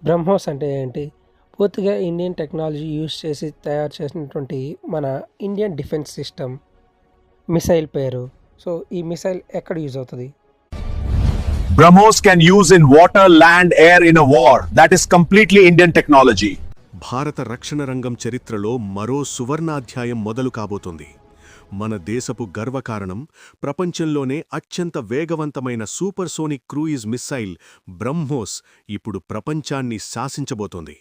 బ్రహ్మోస్ అంటే ఏంటి? పూర్తిగా ఇండియన్ టెక్నాలజీ యూజ్ చేసి తయారు చేసినటువంటి మన ఇండియన్ డిఫెన్స్ సిస్టమ్ మిసైల్ పేరు. సో, ఈ మిసైల్ ఎక్కడ యూజ్ అవుతది? BrahMos can use in water, land, air in a war. That is completely Indian technology. భారత రక్షణ రంగం చరిత్రలో మరో సువర్ణాధ్యాయం మొదలు కాబోతోంది. మన దేశపు గర్వకారణం ప్రపంచంలోనే అత్యంత వేగవంతమైన సూపర్సోనిక్ క్రూయిజ్ మిస్సైల్ బ్రహ్మోస్ ఇప్పుడు ప్రపంచాన్ని శాసించబోతోంది.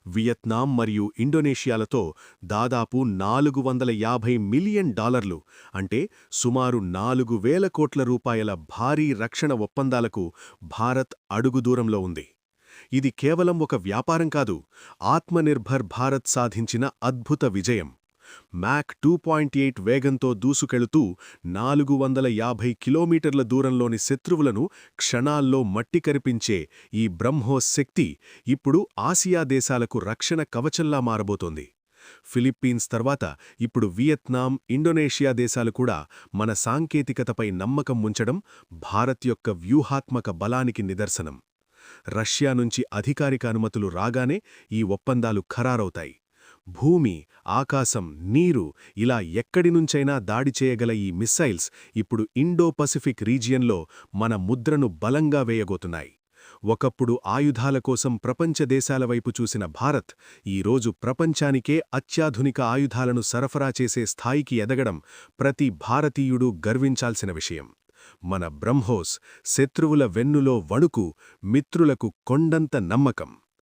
వియత్నాం మరియు ఇండోనేషియాలతో దాదాపు $450 మిలియన్ అంటే సుమారు 4,000 కోట్ల రూపాయల భారీ రక్షణ ఒప్పందాలకు భారత్ అడుగుదూరంలో ఉంది. ఇది కేవలం ఒక వ్యాపారం కాదు, ఆత్మనిర్భర్ భారత్ సాధించిన అద్భుత విజయం. మ్యాక్ 2.8 వేగంతో దూసుకెళుతూ 450 కిలోమీటర్ల దూరంలోని శత్రువులను క్షణాల్లో మట్టి కరిపించే ఈ బ్రహ్మోస్ శక్తి ఇప్పుడు ఆసియా దేశాలకు రక్షణ కవచంలా మారబోతోంది. ఫిలిప్పీన్స్ తర్వాత ఇప్పుడు వియత్నాం, ఇండోనేషియా దేశాలు కూడా మన సాంకేతికతపై నమ్మకం ఉంచడం భారత్ యొక్క వ్యూహాత్మక బలానికి నిదర్శనం. రష్యా నుంచి అధికారిక అనుమతులు రాగానే ఈ ఒప్పందాలు ఖరారవుతాయి. భూమి, ఆకాశం, నీరు ఇలా ఎక్కడి నుంచైనా దాడి చేయగల ఈ మిస్సైల్స్ ఇప్పుడు ఇండో-పసిఫిక్ రీజియన్లో మన ముద్రను బలంగా వేయబోతున్నాయి. ఒకప్పుడు ఆయుధాల కోసం ప్రపంచ దేశాల వైపు చూసిన భారత్ ఈరోజు ప్రపంచానికే అత్యాధునిక ఆయుధాలను సరఫరా చేసే స్థాయికి ఎదగడం ప్రతి భారతీయుడూ గర్వించాల్సిన విషయం. మన బ్రహ్మోస్ శత్రువుల వెన్నులో వణుకు, మిత్రులకు కొండంత నమ్మకం.